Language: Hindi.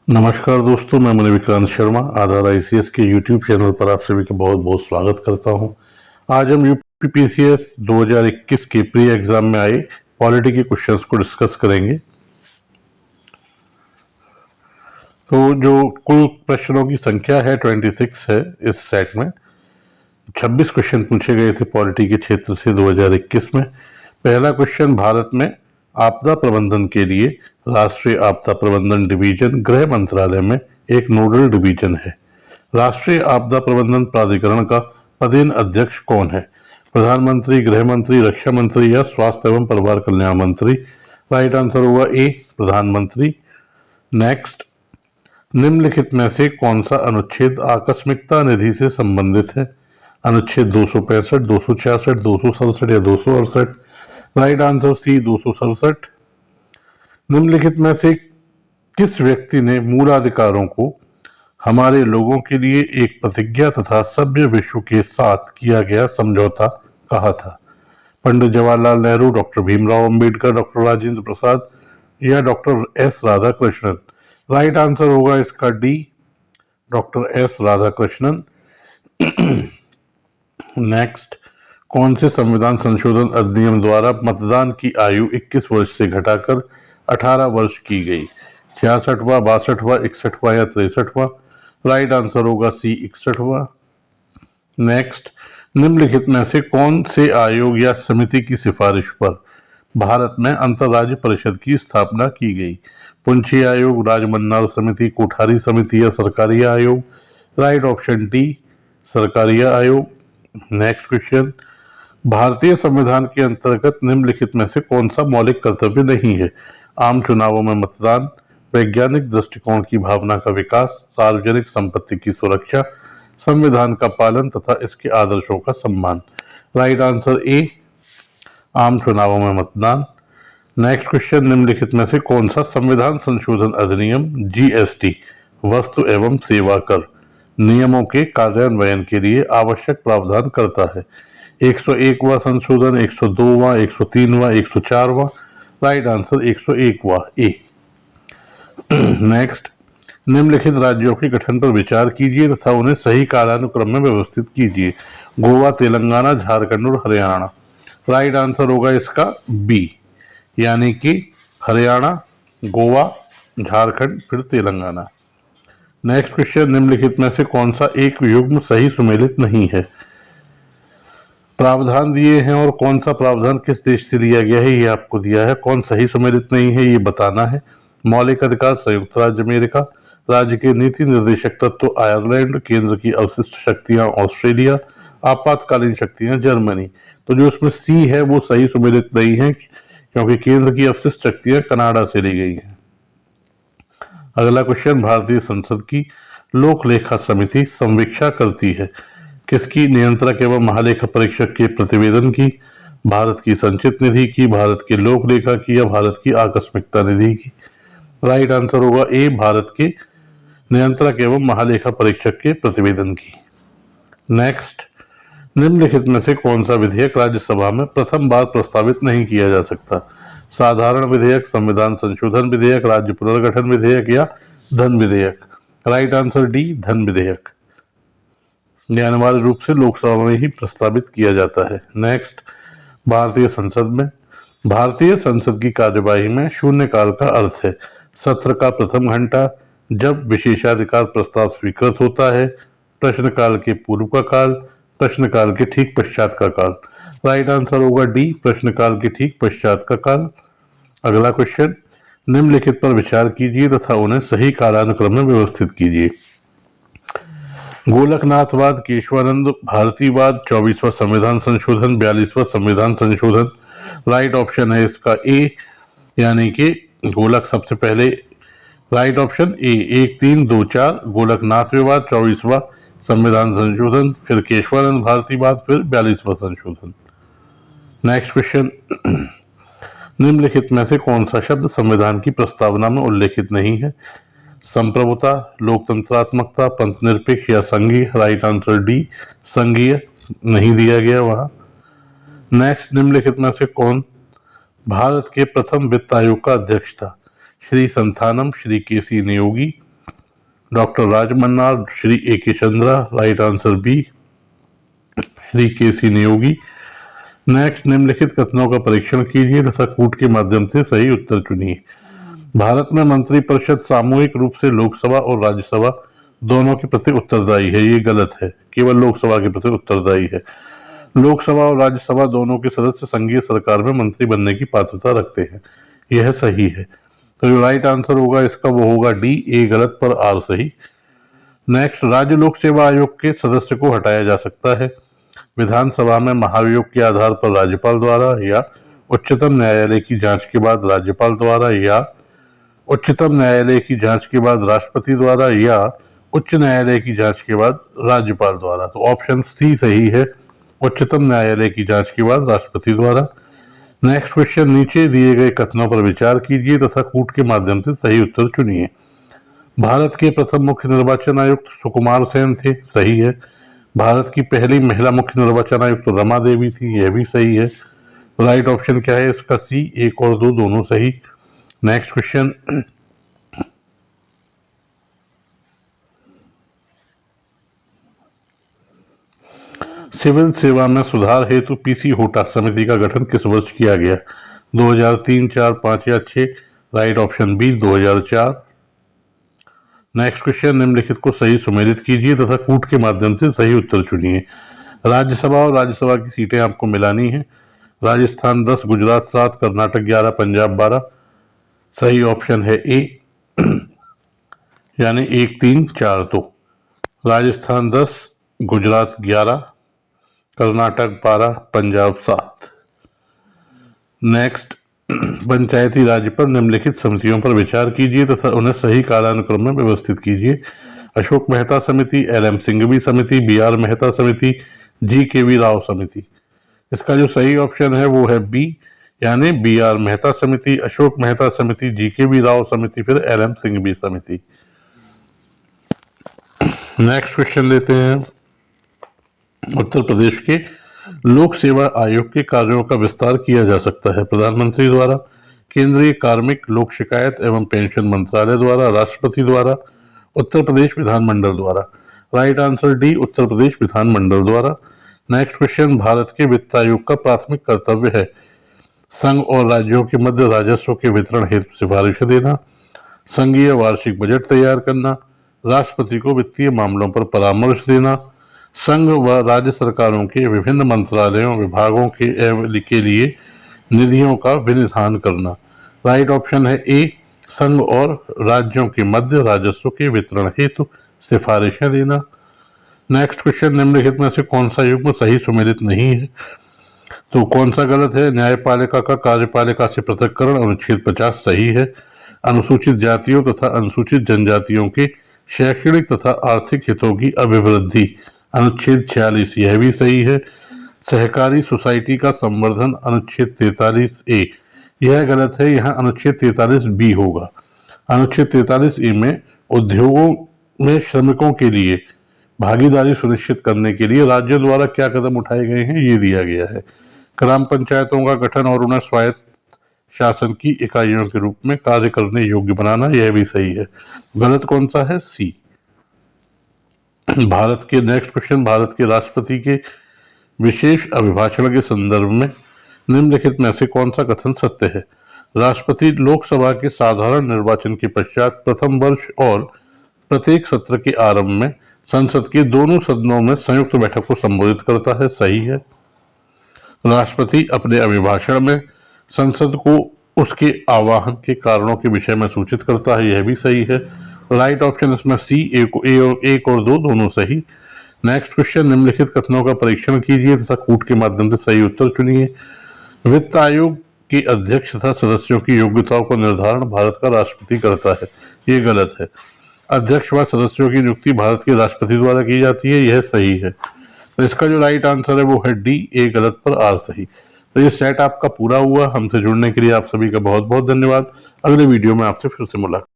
नमस्कार दोस्तों, मैं मणिविक्रांत शर्मा आधार आईसीएस के यूट्यूब चैनल पर आप सभी का बहुत बहुत स्वागत करता हूं। आज हम यूपीपीसीएस 2021 के प्री एग्जाम में आए पॉलिटी के क्वेश्चंस को डिस्कस करेंगे। तो जो कुल प्रश्नों की संख्या है 26 है। इस सेट में 26 क्वेश्चन पूछे गए थे पॉलिटी के क्षेत्र से 2021 में। पहला क्वेश्चन, भारत में आपदा प्रबंधन के लिए राष्ट्रीय आपदा प्रबंधन डिवीजन गृह मंत्रालय में एक नोडल डिवीजन है। राष्ट्रीय आपदा प्रबंधन प्राधिकरण का पदेन अध्यक्ष कौन है? प्रधानमंत्री, गृह मंत्री, रक्षा मंत्री या स्वास्थ्य एवं परिवार कल्याण मंत्री? राइट आंसर होगा ए, प्रधानमंत्री। नेक्स्ट, निम्नलिखित में से कौन सा अनुच्छेद आकस्मिकता निधि से संबंधित है? अनुच्छेद 265, 266, 267 या 268? Right answer C, 267। निम्नलिखित में से किस व्यक्ति ने मूलाधिकारों को हमारे लोगों के लिए एक प्रतिज्ञा तथा सभ्य विश्व के साथ किया गया समझौता कहा था? पंडित जवाहरलाल नेहरू, डॉक्टर भीमराव अंबेडकर, डॉक्टर राजेंद्र प्रसाद या doctor S Radhakrishnan? Right answer होगा इसका D, doctor S Radhakrishnan. Next, कौन से संविधान संशोधन अधिनियम द्वारा मतदान की आयु 21 वर्ष से घटाकर 18 वर्ष की गई? 66वां, 62वां, 61वां या 63वां? राइट आंसर होगा सी, 61वां। नेक्स्ट, निम्नलिखित में से कौन से आयोग या समिति की सिफारिश पर भारत में अंतर्राज्य परिषद की स्थापना की गई? पुंछी आयोग, राजमन्नार समिति, कोठारी समिति या सरकारी आयोग? राइट ऑप्शन डी, सरकारी आयोग। नेक्स्ट क्वेश्चन, भारतीय संविधान के अंतर्गत निम्नलिखित में से कौन सा मौलिक कर्तव्य नहीं है? आम चुनावों में मतदान, वैज्ञानिक दृष्टिकोण की भावना का विकास, सार्वजनिक संपत्ति की सुरक्षा, संविधान का पालन तथा इसके आदर्शों का सम्मान? राइट आंसर ए, आम चुनावों में मतदान। नेक्स्ट क्वेश्चन, निम्नलिखित में से कौन सा संविधान संशोधन अधिनियम जीएसटी वस्तु एवं सेवा कर नियमों के कार्यान्वयन के लिए आवश्यक प्रावधान करता है? 101वां संशोधन, 102वां, 103वां, 104वां? राइट आंसर 101वां ए। नेक्स्ट, निम्नलिखित राज्यों के गठन पर विचार कीजिए तथा उन्हें सही कालानुक्रम में व्यवस्थित कीजिए। गोवा, तेलंगाना, झारखंड और हरियाणा? राइट आंसर होगा इसका बी, यानी कि हरियाणा, गोवा, झारखंड फिर तेलंगाना। नेक्स्ट क्वेश्चन, निम्नलिखित में से कौन सा एक युग्म सही सुमेलित नहीं है? प्रावधान दिए हैं और कौन सा प्रावधान किस देश से लिया गया है ये आपको दिया है। कौन सही सम्मिलित नहीं है ये बताना है। मौलिक अधिकार संयुक्त राज्य अमेरिका, राज्य के नीति निर्देशक तत्व आयरलैंड, केंद्र की अवशिष्ट शक्तियां ऑस्ट्रेलिया, आपातकालीन शक्तियां जर्मनी? तो जो उसमें सी है वो सही सम्मिलित नहीं है, क्योंकि केंद्र की अवशिष्ट शक्तियां कनाडा से ली गई हैं। अगला क्वेश्चन, भारतीय संसद की लोक लेखा समिति संवीक्षा करती है किसकी? नियंत्रक एवं महालेखा परीक्षक के प्रतिवेदन की, भारत की संचित निधि की, भारत के लोक लेखा की या भारत की आकस्मिकता निधि की? राइट आंसर होगा ए, भारत के नियंत्रक एवं महालेखा परीक्षक के प्रतिवेदन की। नेक्स्ट, निम्नलिखित में से कौन सा विधेयक राज्यसभा में प्रथम बार प्रस्तावित नहीं किया जा सकता? साधारण विधेयक, संविधान संशोधन विधेयक, राज्य पुनर्गठन विधेयक या धन विधेयक? राइट आंसर डी, धन विधेयक। यह अनिवार्य रूप से लोकसभा में ही प्रस्तावित किया जाता है। नेक्स्ट, भारतीय संसद की कार्यवाही में शून्यकाल का अर्थ है सत्र का प्रथम घंटा, जब विशेषाधिकार प्रस्ताव स्वीकृत होता है, प्रश्नकाल के पूर्व का काल, प्रश्नकाल के ठीक पश्चात का काल? राइट आंसर होगा डी, प्रश्नकाल के ठीक पश्चात का काल। अगला क्वेश्चन, निम्नलिखित पर विचार कीजिए तथा उन्हें सही कालानुक्रम में व्यवस्थित कीजिए। गोलकनाथवाद, केशवानंद भारतीवाद, 24वां संविधान संशोधन, 42वां संविधान संशोधन? राइट ऑप्शन है इसका ए, यानी कि गोलक सबसे पहले। राइट ऑप्शन ए, 1, 3, 2, 4 गोलकनाथ विवाद, 24वां संविधान संशोधन, फिर केशवानंद भारतीवाद, फिर 42वां संशोधन। नेक्स्ट क्वेश्चन, निम्नलिखित में से कौन सा शब्द संविधान की प्रस्तावना में उल्लेखित नहीं है? संप्रभुता, लोकतंत्रात्मकता, पंथ निरपेक्ष या संघीय? राइट आंसर डी, संघीय नहीं दिया गया वहां। नेक्स्ट, निम्नलिखित में से कौन भारत के प्रथम वित्त आयोग का अध्यक्ष था? Shri Santhanam, Shri KC Neogi, doctor Rajamannar, Shri A.K. Chandra. Right answer B, Shri K.C. Neogi. Next, निम्नलिखित कथनों का परीक्षण कीजिए तथा कूट के माध्यम से सही उत्तर चुनिए। भारत में मंत्रिपरिषद सामूहिक रूप से लोकसभा और राज्यसभा दोनों के प्रति उत्तरदायी है। ये गलत है, केवल लोकसभा के प्रति उत्तरदायी है। लोकसभा और राज्यसभा दोनों के सदस्य संघीय सरकार में मंत्री बनने की पात्रता रखते हैं। यह सही है। तो जो राइट आंसर होगा इसका वो होगा डी, ए गलत पर आर सही। नेक्स्ट, राज्य लोक सेवा आयोग के सदस्य को हटाया जा सकता है विधानसभा में महाभियोग के आधार पर राज्यपाल द्वारा, या उच्चतम न्यायालय की जांच के बाद राज्यपाल द्वारा, या उच्चतम न्यायालय की जांच के बाद राष्ट्रपति द्वारा, या उच्च न्यायालय की जांच के बाद राज्यपाल द्वारा। तो ऑप्शन सी सही है, उच्चतम न्यायालय की जांच के बाद राष्ट्रपति द्वारा। नेक्स्ट क्वेश्चन, नीचे दिए गए कथनों पर विचार कीजिए तथा कूट के माध्यम से सही उत्तर चुनिए। भारत के प्रथम मुख्य निर्वाचन आयुक्त सुकुमार सेन थे। सही है। भारत की पहली महिला मुख्य निर्वाचन आयुक्त रमा देवी थी। यह भी सही है। राइट ऑप्शन क्या है इसका? सी, 1 और 2 दोनों सही। नेक्स्ट क्वेश्चन, सिविल सेवा में सुधार हेतु पीसी होटा समिति का गठन किस वर्ष किया गया? 2003, 4, 5 या 6? Right option B, 2004। Next question, निम्नलिखित को सही सुमेलित कीजिए तथा कूट के माध्यम से सही उत्तर चुनिए। राज्यसभा और राज्यसभा की सीटें आपको मिलानी है। राजस्थान 10, गुजरात 7, कर्नाटक 11, पंजाब 12। सही ऑप्शन है ए, यानी 1, 3, 4। तो राजस्थान 10, गुजरात 11, कर्नाटक 12, पंजाब 7। नेक्स्ट, पंचायती राज पर निम्नलिखित समितियों पर विचार कीजिए तथा उन्हें सही कालानुक्रम में व्यवस्थित कीजिए। अशोक मेहता समिति, LM सिंघवी समिति, BR मेहता समिति, GKV राव समिति। इसका जो सही ऑप्शन है वो है बी, यानी BR मेहता समिति, अशोक मेहता समिति, GKV राव समिति, फिर LM सिंघवी समिति। नेक्स्ट क्वेश्चन लेते हैं। उत्तर प्रदेश के लोक सेवा आयोग के कार्यों का विस्तार किया जा सकता है प्रधानमंत्री द्वारा, केंद्रीय कार्मिक, लोक शिकायत एवं पेंशन मंत्रालय द्वारा, राष्ट्रपति द्वारा, उत्तर प्रदेश विधानमंडल द्वारा। Right answer D, Uttar Pradesh विधानमंडल द्वारा। नेक्स्ट क्वेश्चन, भारत के वित्त आयोग का प्राथमिक कर्तव्य है संघ और राज्यों के मध्य राजस्व के वितरण हेतु सिफारिशें देना, संघीय वार्षिक बजट तैयार करना, राष्ट्रपति को वित्तीय मामलों पर परामर्श देना, संघ व राज्य सरकारों के विभिन्न मंत्रालयों, विभागों के लिए निधियों का विनिधान करना। राइट ऑप्शन है ए, संघ और राज्यों के मध्य राजस्व के वितरण हेतु सिफारिशें देना। नेक्स्ट क्वेश्चन, निम्नलिखित में से कौन सा युग्म सही सुमेलित नहीं है? तो कौन सा गलत है? न्यायपालिका का कार्यपालिका से पृथक्करण अनुच्छेद 50 सही है। अनुसूचित जातियों तथा अनुसूचित जनजातियों के शैक्षणिक तथा आर्थिक हितों की अभिवृद्धि अनुच्छेद 46 यह भी सही है। सहकारी सोसाइटी का संवर्धन अनुच्छेद 43A यह गलत है, यहाँ अनुच्छेद 43B होगा। अनुच्छेद 43A में उद्योगों में श्रमिकों के लिए भागीदारी सुनिश्चित करने के लिए राज्यों द्वारा क्या कदम उठाए गए हैं ये दिया गया है। ग्राम पंचायतों का गठन और उन्हें स्वायत्त शासन की इकाइयों के रूप में कार्य करने योग्य बनाना यह भी सही है। गलत कौन सा है? सी। भारत के नेक्स्ट क्वेश्चन, भारत के राष्ट्रपति के विशेष अभिभाषण के संदर्भ में निम्नलिखित में से कौन सा कथन सत्य है? राष्ट्रपति लोकसभा के साधारण निर्वाचन के पश्चात प्रथम वर्ष और प्रत्येक सत्र के आरंभ में संसद के दोनों सदनों में संयुक्त बैठक को संबोधित करता है। सही है। राष्ट्रपति अपने अभिभाषण में संसद को उसके आवाहन के कारणों के विषय में सूचित करता है। यह भी सही है। राइट ऑप्शन इसमें सी, 1 और 2 दोनों सही। नेक्स्ट क्वेश्चन, निम्नलिखित कथनों का परीक्षण कीजिए तथा कूट के माध्यम से सही उत्तर चुनिए। वित्त आयोग के अध्यक्ष तथा सदस्यों की योग्यताओं का निर्धारण भारत का राष्ट्रपति करता है। ये गलत है। अध्यक्ष व सदस्यों की नियुक्ति भारत के राष्ट्रपति द्वारा की जाती है। यह सही है। तो इसका जो राइट आंसर है वो है डी, ए गलत पर आर सही। तो ये सेट आपका पूरा हुआ। हमसे जुड़ने के लिए आप सभी का बहुत बहुत धन्यवाद। अगले वीडियो में आपसे फिर से मुलाकात।